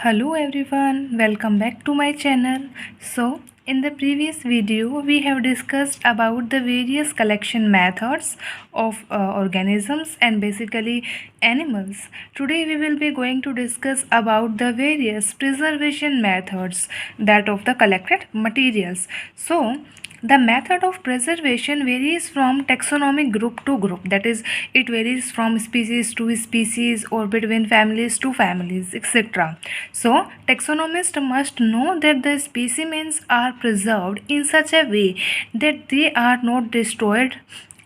Hello everyone, welcome back to my channel. So, in the previous video, we have discussed about the various collection methods of organisms and basically animals. Today we will be going to discuss about the various preservation methods that of the collected materials. So, the method of preservation varies from taxonomic group to group, that is, it varies from species to species or between families to families, etc. So, taxonomists must know that the specimens are preserved in such a way that they are not destroyed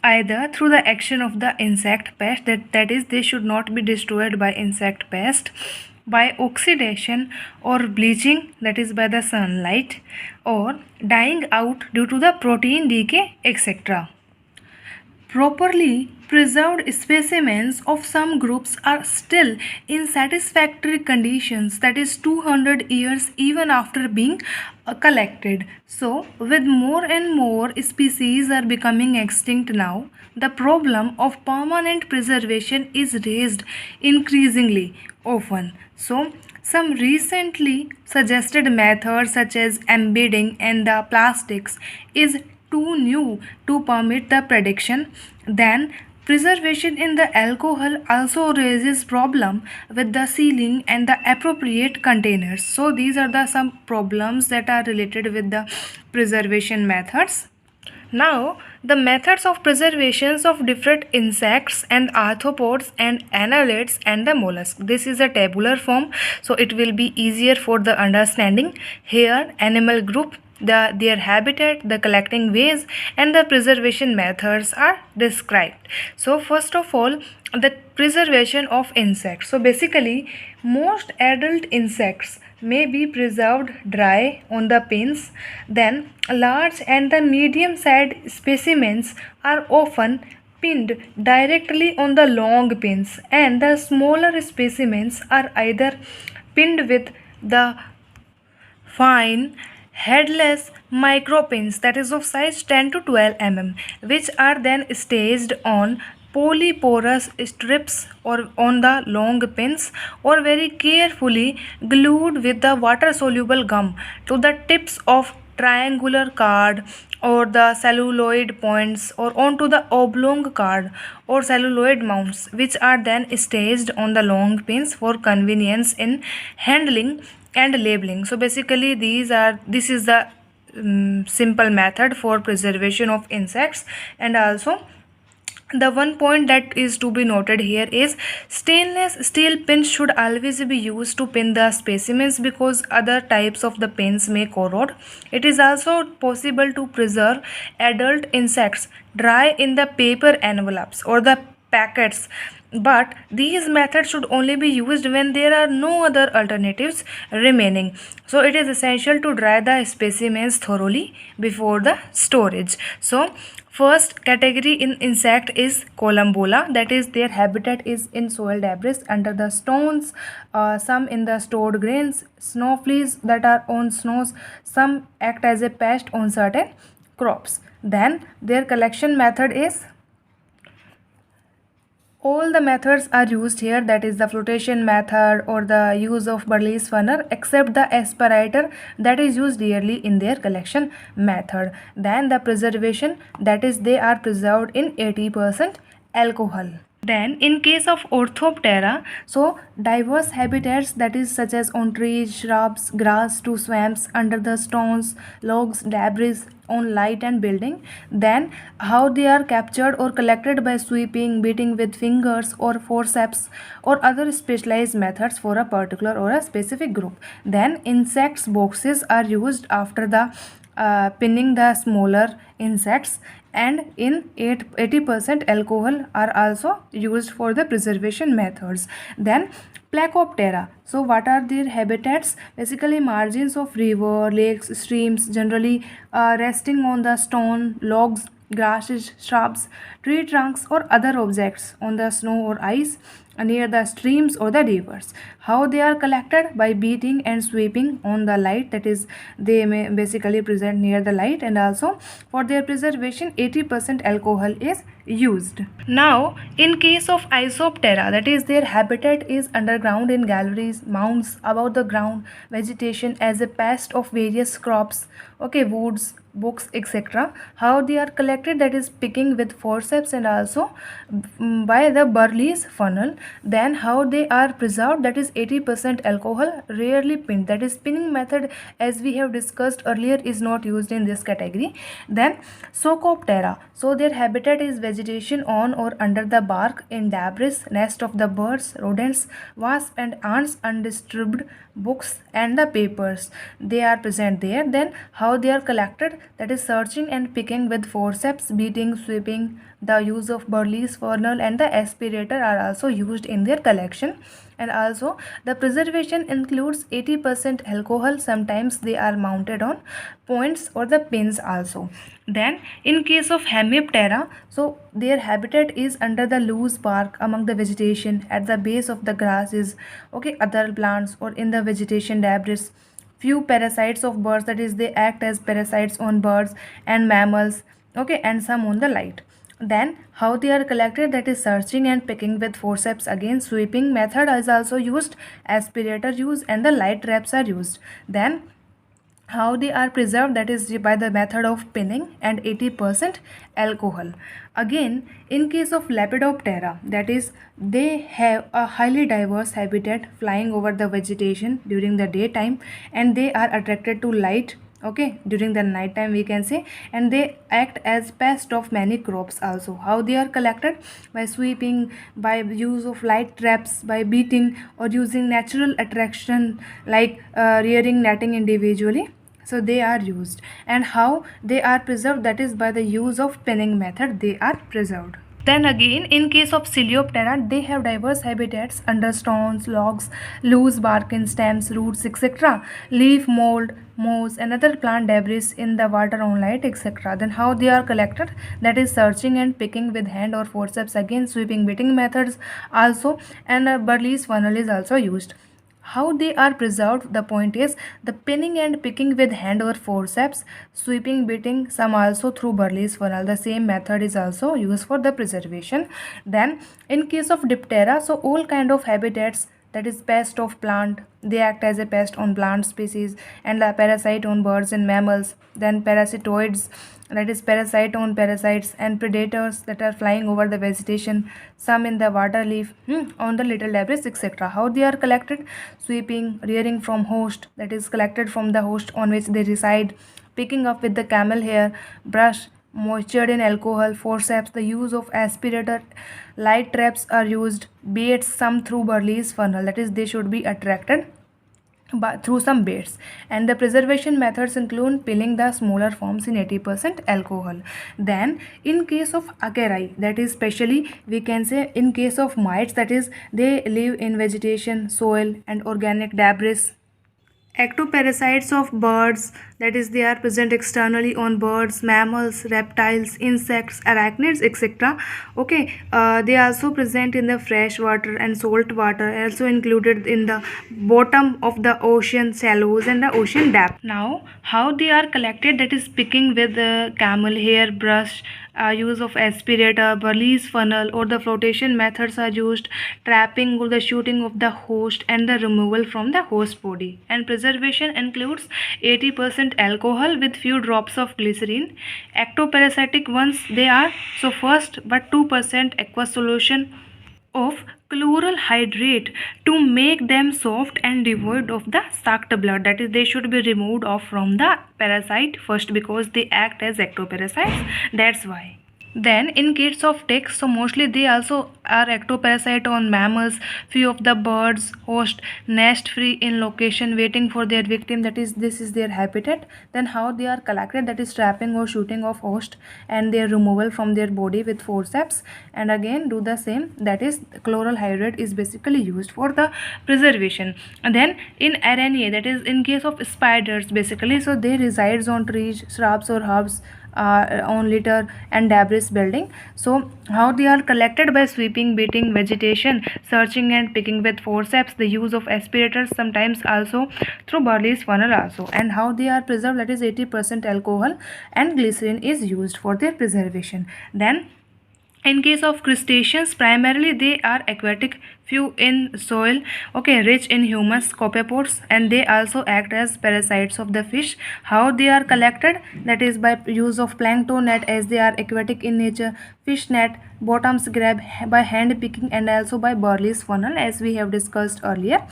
either through the action of the insect pest, that is, they should not be destroyed by insect pest, by oxidation or bleaching, that is by the sunlight, or dying out due to the protein decay, etc. Properly preserved specimens of some groups are still in satisfactory conditions, that is 200 years even after being collected. So, with more and more species are becoming extinct now, the problem of permanent preservation is raised increasingly often. So, some recently suggested methods such as embedding and the plastics is too new to permit the prediction. Then preservation in the alcohol also raises problem with the sealing and the appropriate containers. So these are the some problems that are related with the preservation methods. Now, the methods of preservations of different insects and arthropods and annelids and the mollusks. This is a tabular form, so it will be easier for the understanding. Here, animal group, their habitat, the collecting ways, and the preservation methods are described. So, first of all, the preservation of insects. So, basically, most adult insects may be preserved dry on the pins. Then large and the medium sized specimens are often pinned directly on the long pins, and the smaller specimens are either pinned with the fine headless micropins, that is of size 10 to 12 mm, which are then staged on polyporous strips or on the long pins, or very carefully glued with the water soluble gum to the tips of triangular card or the celluloid points, or onto the oblong card or celluloid mounts, which are then staged on the long pins for convenience in handling and labeling. So basically this is the simple method for preservation of insects. And also, the one point that is to be noted here is stainless steel pins should always be used to pin the specimens, because other types of the pins may corrode. It is also possible to preserve adult insects dry in the paper envelopes or the packets, but these methods should only be used when there are no other alternatives remaining. So it is essential to dry the specimens thoroughly before the storage. So first category in insect is Columbola, that is their habitat is in soil debris under the stones, some in the stored grains, snow fleas that are on snows, some act as a pest on certain crops. Then their collection method is, all the methods are used here, that is the flotation method or the use of Burley's funnel, except the aspirator that is used rarely in their collection method. Then the preservation, that is they are preserved in 80% alcohol. Then in case of Orthoptera, so diverse habitats, that is such as on trees, shrubs, grass to swamps, under the stones, logs, debris, on light and building. Then how they are captured or collected by sweeping, beating with fingers or forceps or other specialized methods for a particular or a specific group. Then insects boxes are used after the pinning the smaller insects, and in 80% alcohol are also used for the preservation methods. Then Placoptera, so what are their habitats? Basically margins of river, lakes, streams, generally resting on the stone, logs, grasses, shrubs, tree trunks, or other objects on the snow or ice near the streams or the rivers. How they are collected? By beating and sweeping on the light, that is, they may basically present near the light, and also for their preservation 80% alcohol is used. Now, in case of Isoptera, that is, their habitat is underground in galleries, mounds, above the ground, vegetation as a pest of various crops, okay, woods, books, etc. How they are collected? That is, picking with forceps and also by the Burley's funnel. Then how they are preserved? That is 80% alcohol, rarely pinned. That is, spinning method, as we have discussed earlier, is not used in this category. Then Socoptera, so their habitat is vegetation on or under the bark, in debris, nest of the birds, rodents, wasps and ants, undisturbed books and the papers, they are present there. Then how they are collected? That is, searching and picking with forceps, beating, sweeping, the use of Burley's funnel and the aspirator are also used in their collection. And also the preservation includes 80% alcohol, sometimes they are mounted on points or the pins also. Then in case of Hemiptera, so their habitat is under the loose bark, among the vegetation, at the base of the grasses, okay, other plants, or in the vegetation debris. Few parasites of birds, that is, they act as parasites on birds and mammals, okay, and some on the light. Then how they are collected? That is, searching and picking with forceps. Again, sweeping method is also used, aspirator use, and the light traps are used. Then how they are preserved? That is, by the method of pinning and 80% alcohol. Again, in case of Lepidoptera, that is, they have a highly diverse habitat, flying over the vegetation during the daytime, and they are attracted to light, okay, during the night time, we can say, and they act as pest of many crops also. How they are collected? By sweeping, by use of light traps, by beating, or using natural attraction like rearing netting individually, so they are used. And how they are preserved? That is, by the use of pinning method they are preserved. Then again, in case of Coleoptera, they have diverse habitats under stones, logs, loose bark in stems, roots, etc. Leaf mold, moss, and other plant debris in the water on light, etc. Then how they are collected? That is, searching and picking with hand or forceps. Again, sweeping, beating methods also, and Burley's funnel is also used. How they are preserved? The point is, the pinning and picking with hand or forceps, sweeping, beating, some also through Burley's funnel. The same method is also used for the preservation. Then in case of Diptera, so all kind of habitats, that is, pest of plant, they act as a pest on plant species, and a parasite on birds and mammals. Then parasitoids, that is, parasite on parasites, and predators that are flying over the vegetation, some in the water leaf, on the little debris, etc. How they are collected? Sweeping, rearing from host, that is, collected from the host on which they reside, picking up with the camel hair, brush, moistured in alcohol, forceps, the use of aspirator, light traps are used, baits, some through Burley's funnel, that is, they should be attracted but through some baits. And the preservation methods include peeling the smaller forms in 80% alcohol. Then in case of Acari, that is, specially we can say in case of mites, that is, they live in vegetation, soil and organic debris. Ectoparasites of birds, that is, they are present externally on birds, mammals, reptiles, insects, arachnids, etc. Okay, they are also present in the fresh water and salt water, also included in the bottom of the ocean shallows and the ocean depth. Now, how they are collected? That is, picking with the camel hair brush, use of aspirator, Burley's funnel, or the flotation methods are used, trapping or the shooting of the host, and the removal from the host body. And preservation includes 80% alcohol with few drops of glycerine. Ectoparasitic ones, they are, so first, but 2% aqueous solution of chloral hydrate to make them soft and devoid of the sucked blood. That is, they should be removed off from the parasite first, because they act as ectoparasites, that's why. Then in case of ticks, so mostly they also are ectoparasite on mammals. Few of the birds host nest free in location waiting for their victim, that is, this is their habitat. Then how they are collected? That is, trapping or shooting of host and their removal from their body with forceps, and again do the same, that is, chloral hydrate is basically used for the preservation. And then in araneae, that is, in case of spiders basically, so they resides on trees, shrubs or herbs, on litter and debris building. So how they are collected: by sweeping, beating vegetation, searching and picking with forceps, the use of aspirators, sometimes also through Burley's funnel also. And how they are preserved, that is 80% alcohol and glycerin is used for their preservation. Then in case of crustaceans, primarily they are aquatic, few in soil, okay, rich in humus, copepods, and they also act as parasites of the fish. How they are collected, that is by use of plankton net, as they are aquatic in nature, fish net, bottoms grab by hand picking, and also by Burley's funnel, as we have discussed earlier.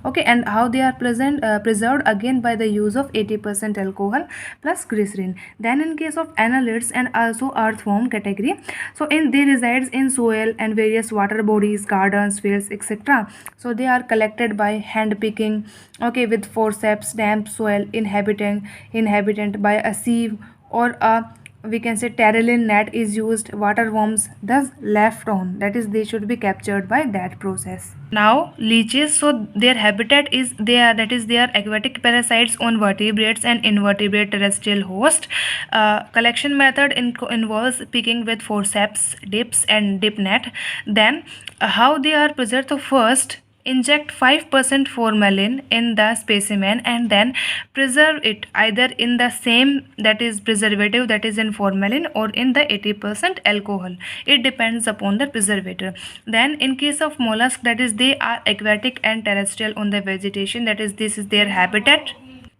Okay, and how they are preserved, again by the use of 80% alcohol plus glycerin. Then in case of annelids and also earthworm category, so in they resides in soil and various water bodies, gardens, fields, etc. So they are collected by hand picking, okay, with forceps, damp soil, inhabitant by a sieve or a, we can say, terralin net is used. Water worms thus left on, that is they should be captured by that process. Now leeches, so their habitat is they are aquatic parasites on vertebrates and invertebrate terrestrial host. Collection method involves picking with forceps, dips and dip net. Then how they are preserved, so first inject 5% formalin in the specimen and then preserve it either in the same, that is preservative, that is in formalin, or in the 80% alcohol. It depends upon the preservative. Then in case of mollusk, that is they are aquatic and terrestrial on the vegetation, that is this is their habitat.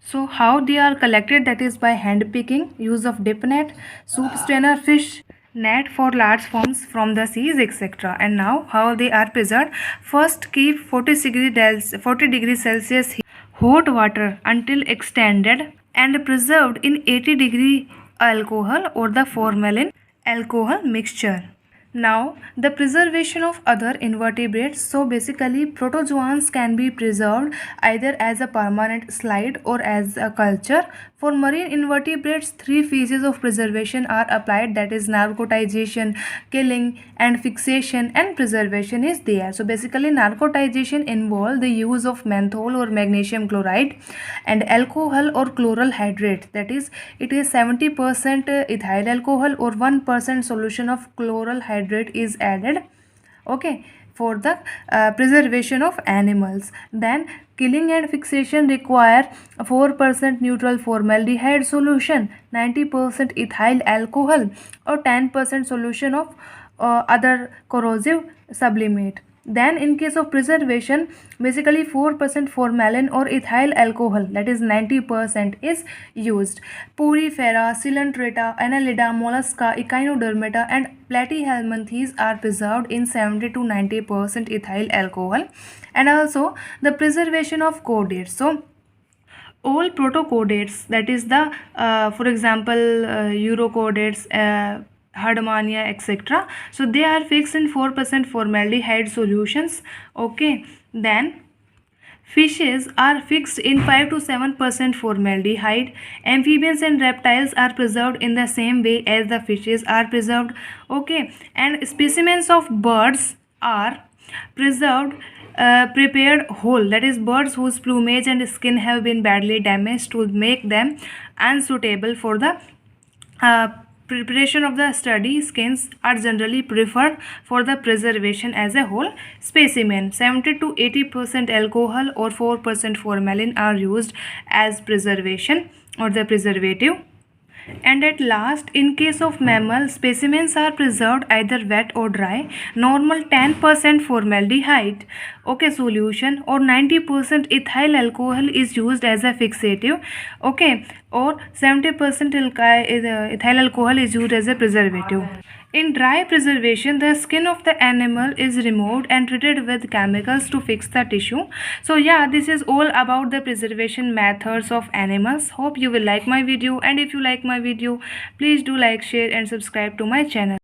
So how they are collected, that is by hand picking, use of dip net, soup strainer fish net for large forms from the seas, etc. And now how they are preserved, first keep 40 degrees Celsius hot water until extended and preserved in 80-degree alcohol or the formalin alcohol mixture. Now the preservation of other invertebrates, so basically protozoans can be preserved either as a permanent slide or as a culture. For marine invertebrates, three phases of preservation are applied, that is narcotization, killing and fixation, and preservation is there. So basically narcotization involves the use of menthol or magnesium chloride and alcohol or chloral hydrate, that is it is 70% ethyl alcohol or 1% solution of chloral hydrate is added, okay, for the preservation of animals. Then killing and fixation require 4% neutral formaldehyde solution, 90% ethyl alcohol, or 10% solution of other corrosive sublimate. Then in case of preservation, basically 4% formalin or ethyl alcohol, that is 90%, is used. Porifera, Coelenterata, Annelida, Mollusca, Echinodermata and Platyhelminthes are preserved in 70 to 90% ethyl alcohol. And also the preservation of chordates. So all protochordates, that is the for example urochordates, Hardmania, etc. So they are fixed in 4% formaldehyde solutions, okay. Then fishes are fixed in 5 to 7% formaldehyde. Amphibians and reptiles are preserved in the same way as the fishes are preserved, okay. And specimens of birds are preserved prepared whole, that is birds whose plumage and skin have been badly damaged to make them unsuitable for the preparation of the study. Skins are generally preferred for the preservation as a whole specimen. 70 to 80% alcohol or 4% formalin are used as preservation or the preservative. And at last, in case of mammal, specimens are preserved either wet or dry. Normal 10% formaldehyde, okay, solution or 90% ethyl alcohol is used as a fixative, okay, or 70% ethyl alcohol is used as a preservative. In dry preservation, the skin of the animal is removed and treated with chemicals to fix the tissue. So yeah, this is all about the preservation methods of animals. Hope you will like my video, and if you like my video, please do like, share and subscribe to my channel.